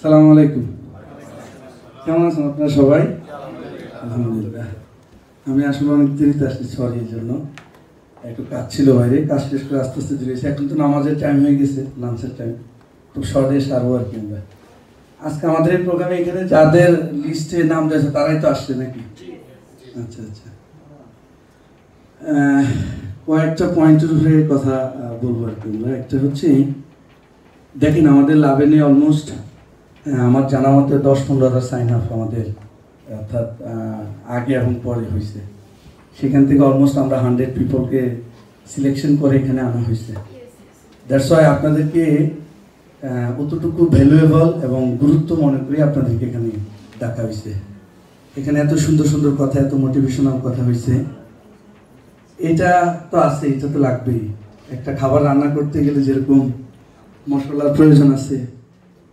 সালামু আলাইকুম। কেমন আছেন আপনারা সবাই? আলহামদুলিল্লাহ। আমি আসলে অনেক দেরিতে আসছি, সরি এর জন্য। একটু কাজ ছিল বাইরে, কাজ শেষ করে আস্তে আস্তে বেরিয়েছি। এখন তো নামাজের টাইম হয়ে গেছে, লাঞ্চের টাইম, খুব শর্টে সারবো আর কি। আমরা আজকে আমাদের এই প্রোগ্রামে এখানে যাদের লিস্টে নাম রয়েছে তারাই তো আসছে নাকি? আচ্ছা আচ্ছা, কয়েকটা পয়েন্টের উপরে কথা বলবো আর কি। একটা হচ্ছে, দেখেন আমাদের লাভে নিয়ে অলমোস্ট আমার জানা মতে 10-15,000 সাইন আপ আমাদের, অর্থাৎ আগে এবং পরে হয়েছে। সেখান থেকে অলমোস্ট আমরা 100 পিপলকে সিলেকশন করে এখানে আনা হয়েছে। দ্যাটস ওয়াই আপনাদেরকে অতটুকু ভ্যালুয়েবল এবং গুরুত্ব মনে করি আপনাদেরকে এখানে ডাকা হয়েছে। এখানে এত সুন্দর সুন্দর কথা, এত মোটিভেশনাল কথা হয়েছে। এটা তো আছে, এটা তো লাগবেই। একটা খাবার রান্না করতে গেলে যেরকম মশলার প্রয়োজন আছে,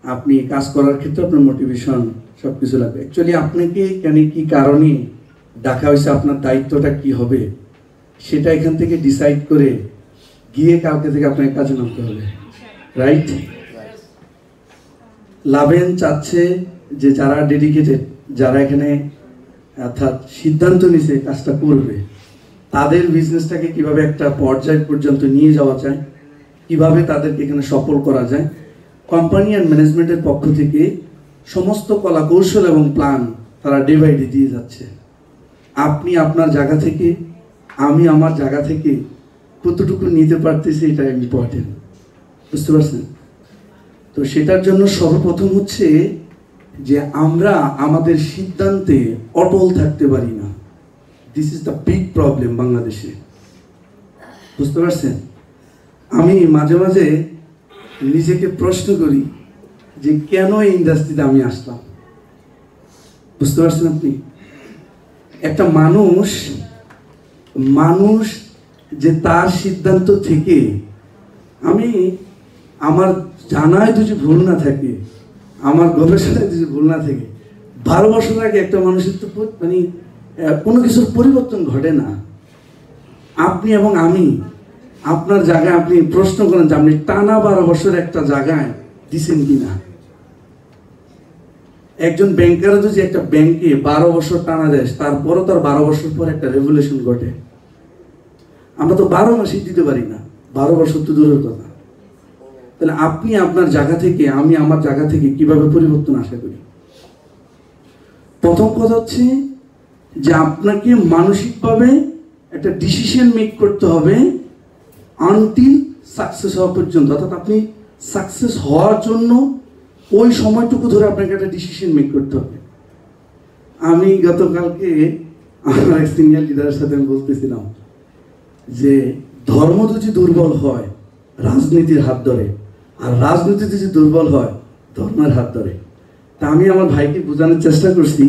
আপনি কাজ করার ক্ষেত্রে আপনার মোটিভেশন সব কিছু লাগবে। অ্যাকচুয়ালি আপনাকে কেন, কি কারণে ডাকা হয়েছে, আপনার দায়িত্বটা কি হবে, সেটা এখান থেকে ডিসাইড করে গিয়ে কালকে থেকে আপনাকে কাজে নামতে হবে, রাইট? লাভেন চাচ্ছে যে যারা ডেডিকেটেড, যারা এখানে অর্থাৎ সিদ্ধান্ত নিছে কাজটা করবে, তাদের বিজনেসটাকে কিভাবে একটা পর্যায় পর্যন্ত নিয়ে যাওয়া যায়, কিভাবে তাদেরকে এখানে সফল করা যায়, কোম্পানি অ্যান্ড ম্যানেজমেন্টের পক্ষ থেকে সমস্ত কলা কৌশল এবং প্ল্যান তারা ডে বাই ডে দিয়ে যাচ্ছে। আপনি আপনার জায়গা থেকে, আমি আমার জায়গা থেকে কতটুকু নিতে পারতেছি, এটা ইম্পর্টেন্ট, বুঝতে পারছেন? তো সেটার জন্য সর্বপ্রথম হচ্ছে যে আমরা আমাদের সিদ্ধান্তে অটল থাকতে পারি না। This is the big problem বাংলাদেশে, বুঝতে পারছেন? আমি মাঝে মাঝে নিজেকে প্রশ্ন করি যে কেন এই ইন্ডাস্ট্রিতে আমি আসলাম, বুঝতে পারছেন আপনি? একটা মানুষ যে তার সিদ্ধান্ত থেকে, আমি আমার জানায় যদি ভুল না থাকে, আমার গবেষণায় যদি ভুল না থাকে, 12 বছর আগে একটা মানুষের তো মানে কোনো কিছুর পরিবর্তন ঘটে না। আপনি এবং আমি আপনার জায়গায় আপনি প্রশ্ন করেন যে আপনি টানা 12 বছর একটা জায়গায় দিচ্ছেন কিনা। একজন ব্যাংকার যদি একটা ব্যাংকে 12 বছর টানা দেয়, তারপরও তার 12 বছর পর একটা রেভলিউশন ঘটে। আমরা তো 12 মাসই দিতে পারি না, 12 বছর তো দূরের কথা। তাহলে আপনি আপনার জায়গা থেকে, আমি আমার জায়গা থেকে কিভাবে পরিবর্তন আশা করি? প্রথম কথা হচ্ছে যে আপনাকে মানসিকভাবে একটা ডিসিশন মেক করতে হবে আনটিল সাকসেস হওয়া পর্যন্ত। অর্থাৎ আপনি সাকসেস হওয়ার জন্য ওই সময়টুকু ধরে আপনাকে একটা ডিসিশন মেক করতে হবে। আমি গতকালকে আমার এক সিনিয়র লিডারের সাথে আমি বলতেছিলাম যে ধর্ম যদি দুর্বল হয় রাজনীতির হাত ধরে, আর রাজনীতি যদি দুর্বল হয় ধর্মের হাত ধরে। তা আমি আমার ভাইকে বোঝানোর চেষ্টা করছি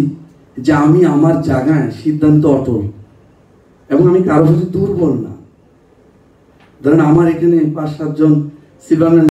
যে আমি আমার জায়গায় সিদ্ধান্ত অটল, এবং আমি কারো প্রতি দুর্বল না। ধরেন আমার এখানে 5-7 জন সিলভার